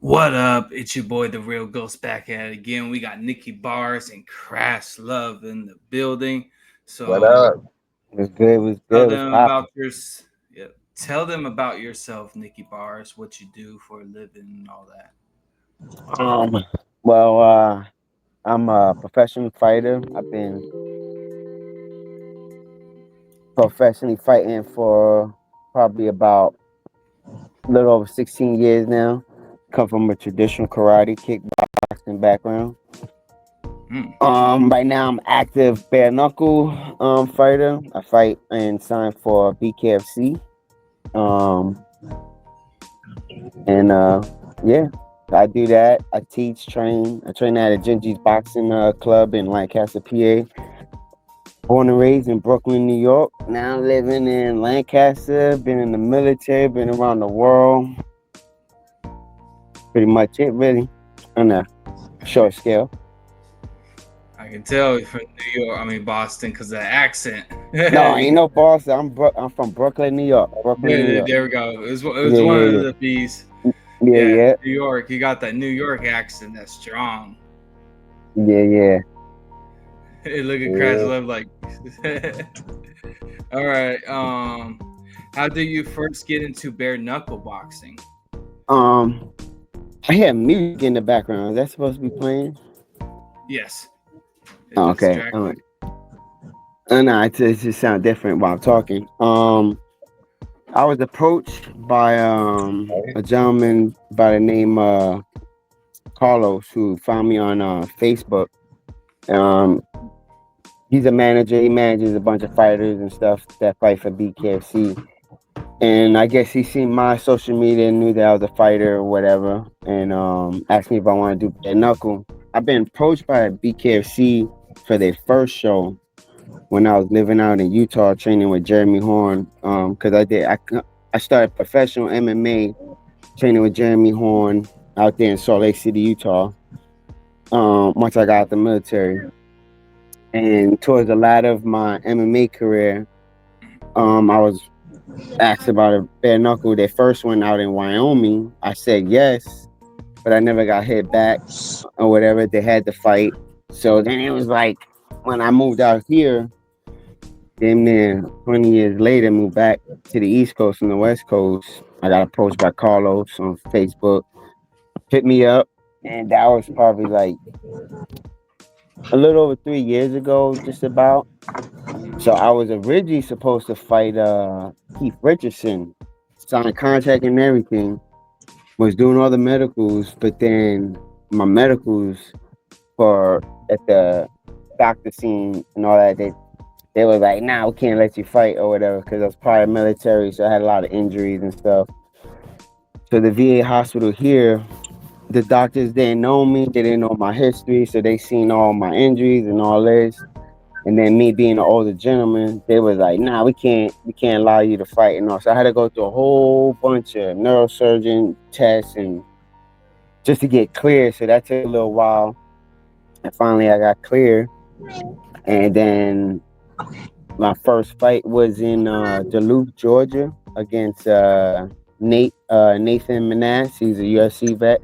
What up? It's your boy, the Real Ghost, back at it again. We got Nikki Bars and Crash Love in the building. What So up? Was good, was tell good, was them about popping. yeah, tell them about yourself, Nikki Bars, what you do for a living and all that. Um, well, I'm a professional fighter. I've been professionally fighting for probably about a little over 16 years now. Come from a traditional karate, kickboxing background. Hmm. Right now I'm active bare knuckle fighter. I fight and sign for BKFC. Um, and yeah, I do that. I teach, train. I train at a Genji's boxing club in Lancaster, PA. Born and raised in Brooklyn, New York. Now living in Lancaster. Been in the military. Been around the world. Pretty much it, really, on a short scale. I can tell you're from New York, I mean Boston, because of the accent. No, ain't Yeah, no Boston. I'm from Brooklyn, New York. Brooklyn, New York. there we go. It was Yeah, one yeah, of yeah, the B's. yeah, Yeah, yeah, New York. You got that New York accent that's strong. yeah, yeah. Hey, look at Crash Yeah. Love like. All right. How did you first get into bare knuckle boxing? Um, I hear music in the background. Is that supposed to be playing? Yes, it's Oh, okay. distracting. No, it just sound different while I'm talking. I was approached by a gentleman by the name Carlos who found me on Facebook. Um, he's a manager. He manages a bunch of fighters and stuff that fight for BKFC. And I guess he seen my social media and knew that I was a fighter or whatever, and asked me if I want to do bare knuckle. I've been approached by BKFC for their first show when I was living out in Utah training with Jeremy Horn. Because I started professional MMA training with Jeremy Horn out there in Salt Lake City, Utah. Once I got out the military, and towards the latter of my MMA career, I was asked about a bare knuckle. Their first one out in Wyoming. I said yes, but I never got hit back or whatever. They had to fight. So then it was like when I moved out here, damn near 20 years later, moved back to the East Coast and the West Coast. I got approached by Carlos on Facebook, hit me up, and that was probably like a little over 3 years ago, just about. So I was originally supposed to fight Keith Richardson, signed a contract and everything, was doing all the medicals, but then my medicals for at the doctor scene and all that, they were like, nah, we can't let you fight or whatever, because I was prior military, so I had a lot of injuries and stuff. So the VA hospital here, the doctors didn't know me, they didn't know my history, so they seen all my injuries and all this. And then me being an older gentleman, they was like, nah, we can't allow you to fight and all. So I had to go through a whole bunch of neurosurgeon tests and just to get clear. So that took a little while. And finally I got clear. And then my first fight was in Duluth, Georgia, against Nathan Manass. He's a UFC vet,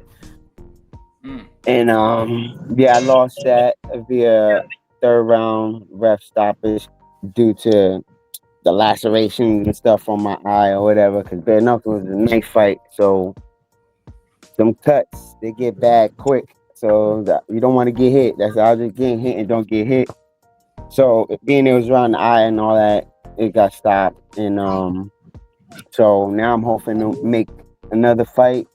Mm. and yeah, I lost that via third round ref stoppage due to the lacerations and stuff on my eye or whatever. Because bare knuckle was a knife fight, so them cuts they get bad quick. So you don't want to get hit. That's I was just getting hit and don't get hit. So being it was around the eye and all that, it got stopped. And so now I'm hoping to make another fight.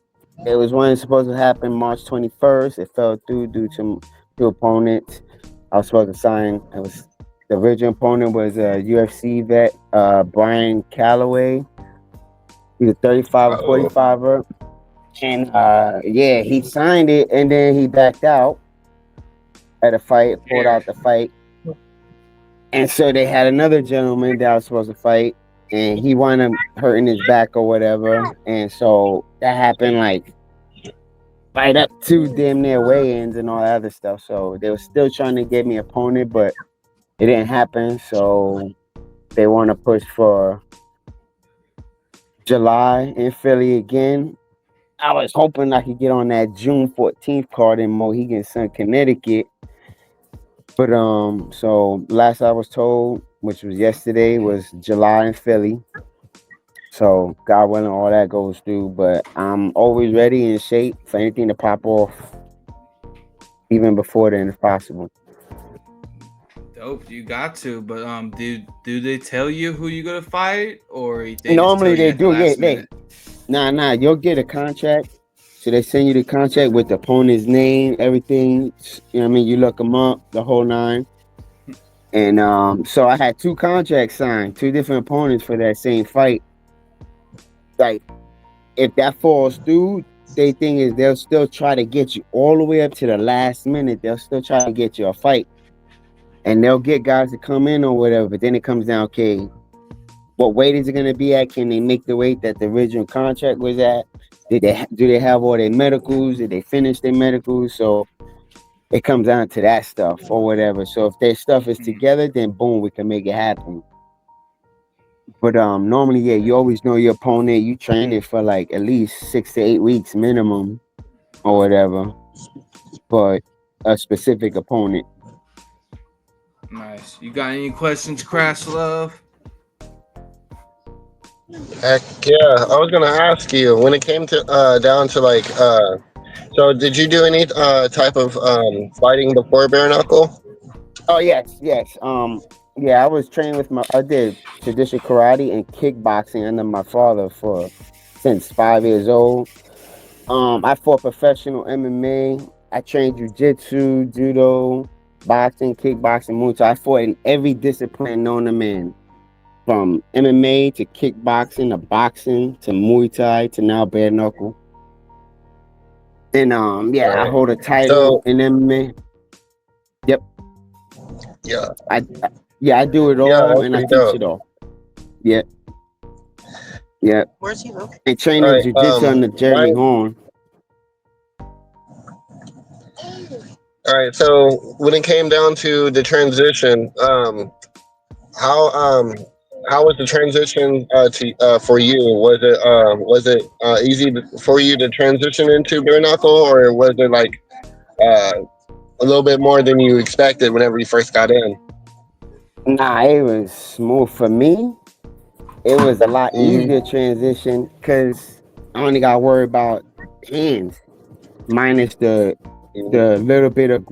It was one supposed to happen March 21st. It fell through due to two opponents. I was supposed to sign. It was the original opponent was a UFC vet, Brian Calloway. He's a 35 or Uh-oh. 45er. And yeah, he signed it and then he backed out at a fight, pulled Weird. out the fight. And so they had another gentleman that was supposed to fight, and he wound up hurting his back or whatever. And so that happened like right up to damn near weigh-ins and all that other stuff. So they were still trying to get me opponent, but it didn't happen. So they want to push for July in Philly again. I was hoping I could get on that June 14th card in Mohegan Sun, Connecticut. But so last I was told, which was yesterday, was July in Philly. So God willing, all that goes through. But I'm always ready in shape for anything to pop off, even before then, if possible. Dope, you got to. But do they tell you who you gonna fight, or they just tell Normally you they at the do, yeah. last minute? Nah. You'll get a contract. So they send you the contract with the opponent's name, everything. You know what I mean? You look them up, the whole nine. And so I had two contracts signed, two different opponents for that same fight. Like, if that falls through, they thing is they'll still try to get you all the way up to the last minute. They'll still try to get you a fight, and they'll get guys to come in or whatever. But then it comes down, okay, what weight is it going to be at? Can they make the weight that the original contract was at? Do they have all their medicals? Did they finish their medicals? So it comes down to that stuff or whatever. So if their stuff is Mm, together, then boom, we can make it happen. But normally, yeah, you always know your opponent. You train it for like at least 6 to 8 weeks minimum or whatever for a specific opponent. nice. You got any questions, Crash Love? Heck yeah! I was gonna ask you when it came to down to like so did you do any type of fighting before bare knuckle? Oh yes. Yeah, I was trained with I did traditional karate and kickboxing under my father for since 5 years old. I fought professional MMA. I trained jujitsu, judo, boxing, kickboxing, muay thai. I fought in every discipline known to man, from MMA to kickboxing to boxing to muay thai to now bare knuckle. And All yeah, I right. hold a title So in MMA. Yep, yeah, I yeah, I do it yeah, all that's and I pretty teach dope. it all. Yeah, yeah. And All training right. jujitsu under Jeremy Why? Horn. All right. So when it came down to the transition, how how was the transition to for you? Was it easy for you to transition into bare knuckle, or was it like uh, a little bit more than you expected whenever you first got in? Nah, it was smooth for me. It was a lot Hmm. easier transition because I only got to worry about hands, minus the little bit of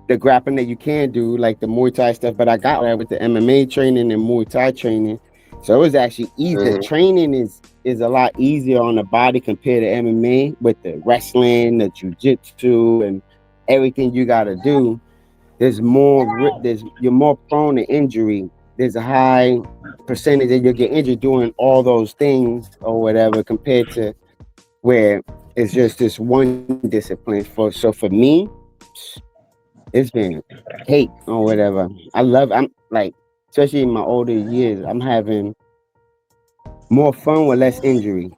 the grappling that you can do, like the Muay Thai stuff. But I got that with the MMA training and Muay Thai training, so it was actually easy. The Hmm. training is a lot easier on the body compared to MMA with the wrestling, the jujitsu, and everything you got to do. There's you're more prone to injury. There's a high percentage that you'll get injured doing all those things or whatever compared to where it's just this one discipline. For for me, it's been cake or whatever. I'm like, especially in my older years, I'm having more fun with less injury.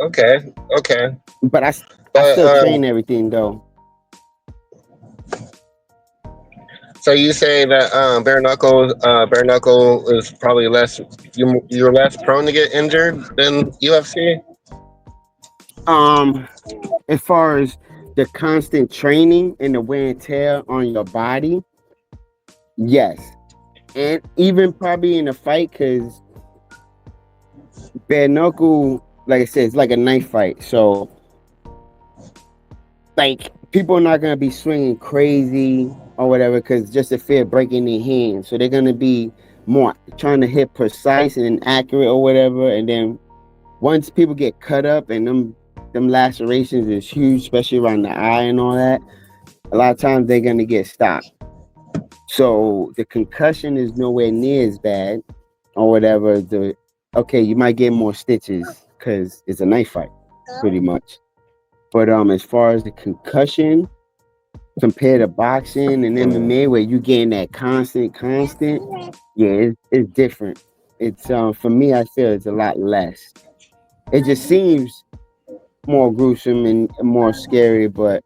Okay. Okay. But I But still train everything though. so you say that bare knuckle is probably less. You're less prone to get injured than UFC. Um, as far as the constant training and the wear and tear on your body, yes. And even probably in a fight, because bare knuckle, like I said, it's like a knife fight. So, like, people are not going to be swinging crazy or whatever because just a fear of breaking their hand. So, they're going to be more trying to hit precise and accurate or whatever. And then once people get cut up and them lacerations is huge, especially around the eye and all that, a lot of times they're going to get stopped. So, the concussion is nowhere near as bad or whatever. Okay, you might get more stitches because it's a knife fight, pretty much. But as far as the concussion compared to boxing and Mm. MMA, where you getting that constant, yeah, it's different. It's for me, I feel it's a lot less. It just seems more gruesome and more scary, but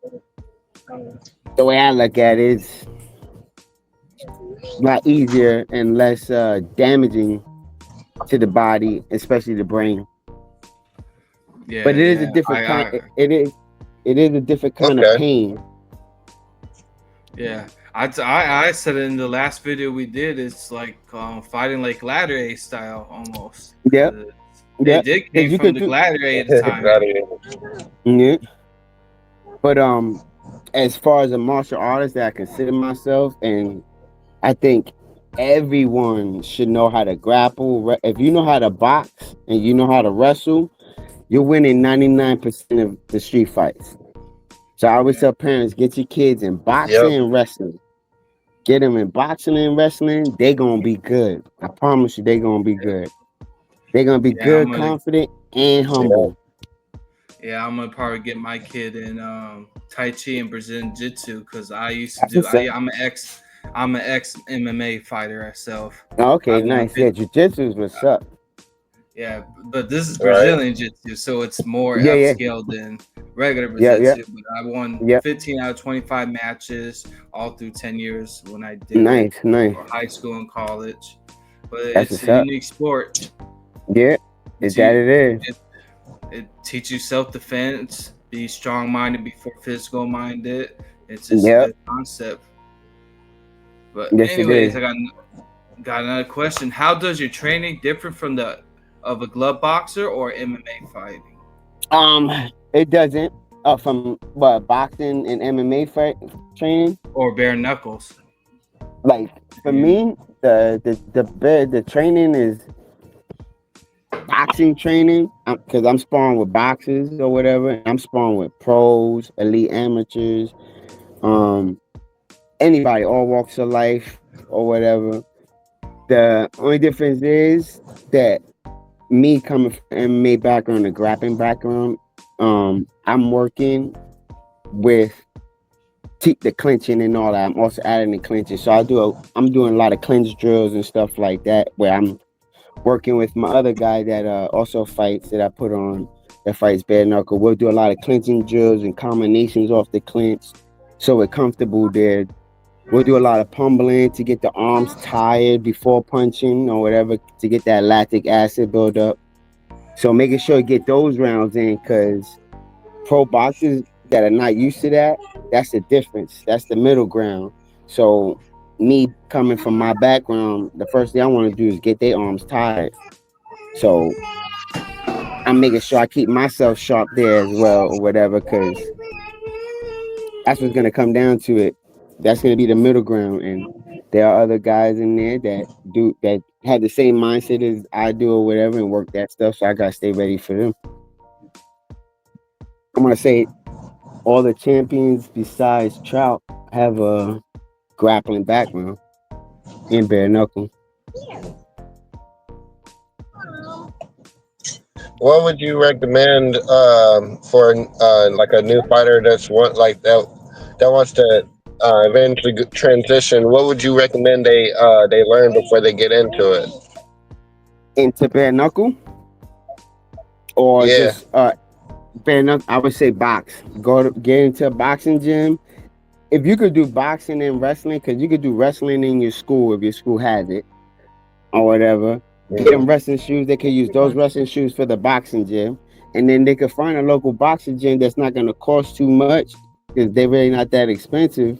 the way I look at it, it's a lot easier and less damaging to the body, especially the brain. But Yeah, it is a yeah. different kind. It is a different kind of Okay. pain. Yeah, I said it in the last video we did. It's like fighting like gladiator style almost. Yep, 'Cause it yep. did came Because you from could the do. gladiator time. Yeah. But as far as a martial artist that I consider myself, and I think everyone should know how to grapple. If you know how to box and you know how to wrestle, you're winning 99% of the street fights. So I always Yeah, tell parents, get your kids in boxing Yep. and wrestling. Get them in boxing and wrestling, they gonna be good. I promise you, they gonna be good. They gonna be yeah. good, confident, and Yep. humble. Yeah, I'm gonna probably get my kid in Tai Chi and Brazilian Jiu Jitsu because I used to That's do. what's up. I'm an ex MMA fighter myself. Okay, I've won nice. Yeah, jujitsu is what's up. Yeah, but this is Right. Brazilian Jiu-Jitsu, so it's more Yeah, yeah, upscale than regular yeah, yeah, Jiu-Jitsu. But I won yeah. 15 out of 25 matches all through 10 years when I did it Nice, nice. for high school and college. But That's it's what's a up. unique sport. Yeah, It's that it is. it, it teaches you self-defense, be strong-minded before physical-minded. It's just a Yep. good concept. But Yes, it anyways, is. got another question. How does your training differ from the of a glove boxer or MMA fighting? Um, it doesn't. From what boxing and MMA fight training. Or bare knuckles. Like for And me, the training is boxing training because I'm sparring with boxers or whatever, and I'm sparring with pros, elite amateurs, um, anybody, all walks of life or whatever. The only difference is that me coming from MMA background, a grappling background, I'm working with the clinching and all that. I'm also adding the clinching, so I'm doing a lot of clinch drills and stuff like that, where I'm working with my other guy that also fights that I put on that fights bare knuckle. We'll do a lot of clinching drills and combinations off the clinch, so we're comfortable there. We'll do a lot of pummeling to get the arms tired before punching or whatever to get that lactic acid buildup. So making sure to get those rounds in because pro boxers that are not used to that, that's the difference. That's the middle ground. So me coming from my background, the first thing I want to do is get their arms tired. So I'm making sure I keep myself sharp there as well or whatever, because that's what's gonna come down to it. That's gonna be the middle ground, and there are other guys in there that have the same mindset as I do or whatever, and work that stuff. So I gotta stay ready for them. I'm gonna say all the champions besides Trout have a grappling background in bare knuckle. What would you recommend for like a new fighter that's want like that wants to eventually transition? What would you recommend they learn before they get into it? Into bare knuckle or Yeah. just bare knuckle, I would say box. Get into a boxing gym. If you could do boxing and wrestling, because you could do wrestling in your school if your school has it or whatever. Get them Mhm. wrestling shoes. They could use those wrestling shoes for the boxing gym, and then they could find a local boxing gym that's not going to cost too much because they're really not that expensive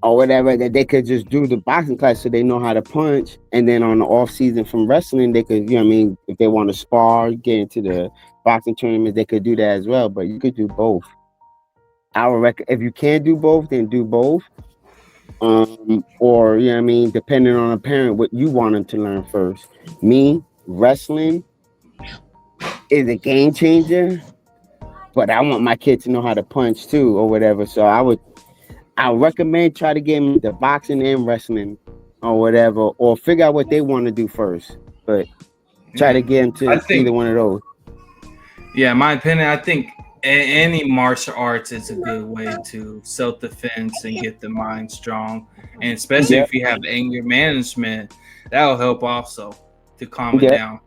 or whatever. That they could just do the boxing class so they know how to punch, and then on the off season from wrestling, they could, you know what I mean, if they want to spar, get into the boxing tournaments, they could do that as well. But you could do both. I would if you can't do both, then do both. Or you know what I mean, depending on a parent, what you want them to learn first. Me, wrestling is a game changer, but I want my kid to know how to punch too, or whatever. So I recommend try to get them into boxing and wrestling, or whatever, or figure out what they want to do first. But try yeah, to get them I to either think one of those. yeah, in my opinion, I think any martial arts is a good way to self defense and get the mind strong, and especially Yep, if you have anger management, that'll help also to calm it yep, down.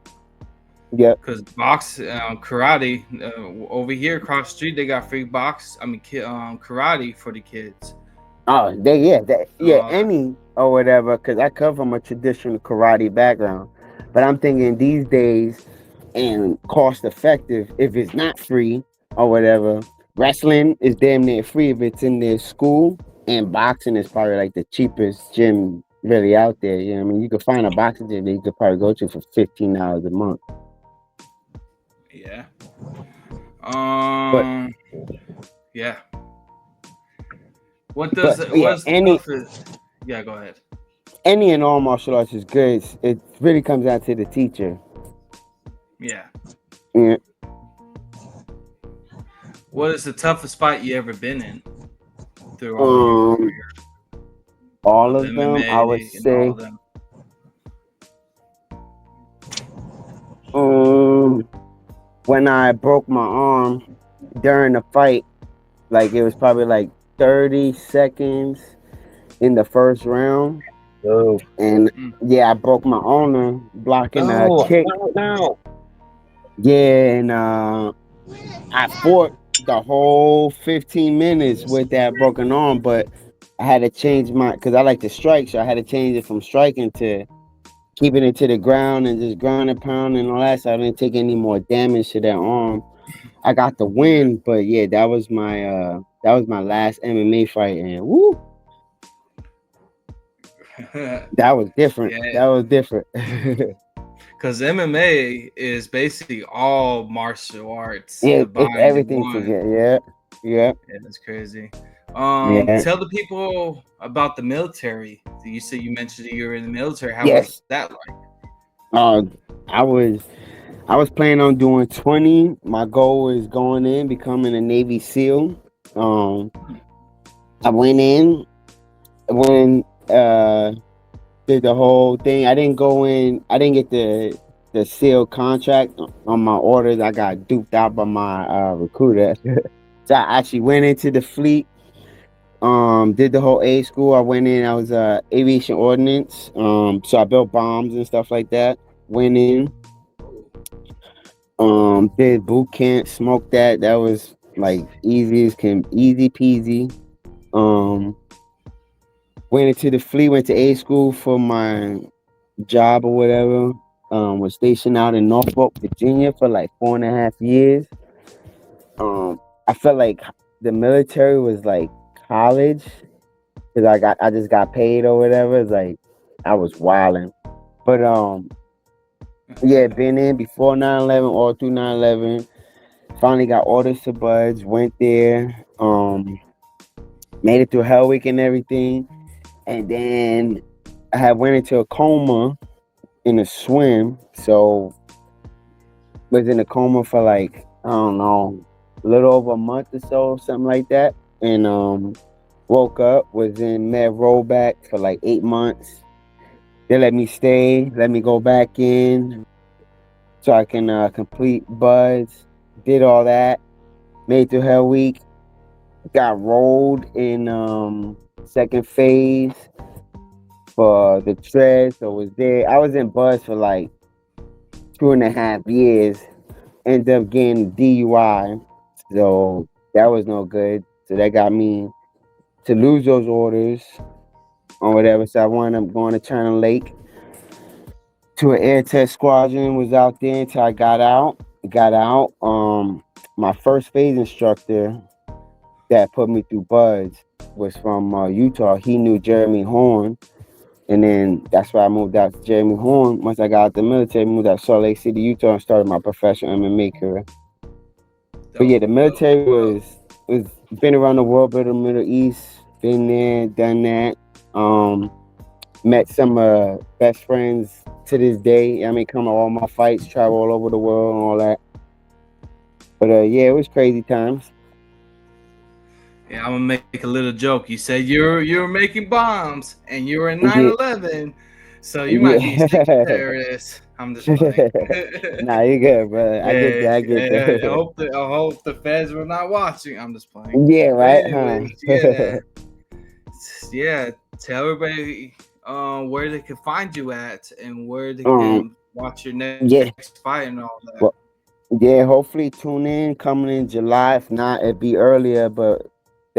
yep. Because karate over here across the street, they got free karate for the kids. Oh, yeah, Uh, any or whatever. Because I come from a traditional karate background. But I'm thinking these days and cost effective, if it's not free or whatever, wrestling is damn near free if it's in their school, and boxing is probably like the cheapest gym really out there. You know what I mean? You could find a boxing gym that you could probably go to for $15 a month. Yeah. But Yeah. What does but yeah, what's the toughest? Yeah, go ahead. any and all martial arts is good. It really comes down to the teacher. Yeah. Yeah. What is the toughest fight you ever been in through all your Um, career all of of them, I would MMA and all say. them? Um, when I broke my arm during the fight, like it was probably like 30 seconds in the first round, No, and Mm. yeah, I broke my owner blocking a no, kick. no, no. Yeah, and I fought the whole 15 minutes with that broken arm, but I had to change my because I like to strike, so I had to change it from striking to keeping it to the ground and just ground and pound and all that. So I didn't take any more damage to that arm. I got the win, but yeah, that was my last MMA fight, and woo, Yeah. that was different. Yeah, That was different. because MMA is basically all martial arts It's combined in everything one. together. Yeah, yeah, Yeah, that's crazy. yeah. Tell the people about the military. You said you mentioned that you were in the military. How was Yes. that like? Uh, I was I was planning on doing 20. My goal is going in, becoming a Navy SEAL. Um, I went in when did the whole thing. I didn't go in. I didn't get the SEAL contract on my orders. I got duped out by my recruiter. So I actually went into the fleet. Did the whole A school. I went in. I was aviation ordnance. So I built bombs and stuff like that. Went in. Did boot camp. Smoked that. That was like easy peasy. Um, went into the fleet. Went to A school for my job or whatever. Was stationed out in Norfolk, Virginia for like 4.5 years. I felt like the military was like college because I just got paid or whatever. It's like I was wilding, but yeah, been in before 9/11, all through 9/11. Finally got orders to Buds. Went there. Made it through Hell Week and everything, and then I had went into a coma in a swim. So was in a coma for like I don't know, a little over a month or so, something like that. And woke up, was in med rollback for like 8 months. They let me stay, let me go back in so I can complete buds. Did all that, made through Hell Week, got rolled in second phase for the tread. So was there. I was in buds for like 2.5 years. Ended up getting DUI. So that was no good. So that got me to lose those orders or whatever. So I wound up going to China Lake to an air test squadron. Was out there until I got out. Got out. My first phase instructor that put me through buds was from Utah. He knew Jeremy Horn. And then that's why I moved out to Jeremy Horn. Once I got out the military, moved out to Salt Lake City, Utah, and started my professional MMA career. But yeah, Dope, the dope. military was been around the world, been in the Middle East, been there, done that. Um, Met some best friends to this day. I mean, come to all my fights, travel all over the world, and all that. But yeah, it was crazy times. Yeah, I'm gonna make a little joke. You said you're making bombs and you were in Yeah, 9/11, so you might be a secret yeah. terrorist. I'm just playing. Nah, you good, brother. I get Yeah, that. I get yeah, that. I hope the feds were not watching. I'm just playing. Yeah, But right, huh? anyways, yeah. Tell everybody where they can find you at and where they um, can watch your next yeah. fight and all that. Well, yeah. Hopefully, tune in coming in July. If not, it'd be earlier. But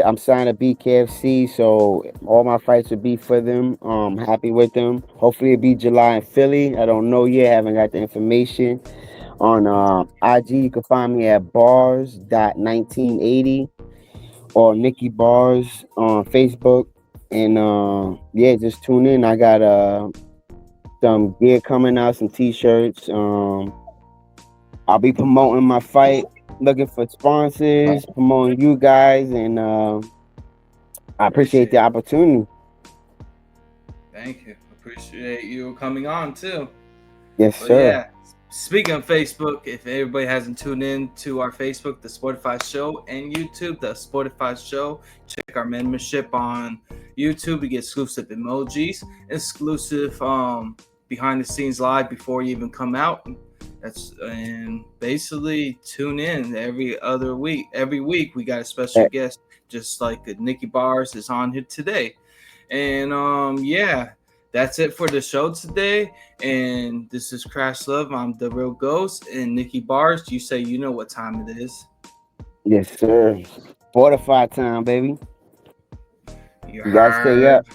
I'm signed to BKFC, so all my fights will be for them. Happy with them. Hopefully it'll be July in Philly. I don't know yet. Haven't got the information. On IG, you can find me at bars.1980 or Nikki Bars on Facebook. And yeah, just tune in. I got some gear coming out, some t-shirts. I'll be promoting my fight, looking for sponsors, promoting you guys, and I appreciate the opportunity. Thank you. Appreciate you coming on too. Yes, But sir. yeah, speaking of Facebook, if everybody hasn't tuned in to our Facebook, the Sportify Show, and YouTube, the Sportify Show, check our membership on YouTube. You get exclusive emojis, exclusive behind the scenes live before you even come out. And basically tune in every other week. Every week we got a special guest, just like Nikki Bars is on here today. And yeah, that's it for the show today. And this is Crash Love. I'm the Real Ghost. And Nikki Bars, you say you know what time it is. Yes, sir. Fortify time, baby. You You gotta stay heard. up.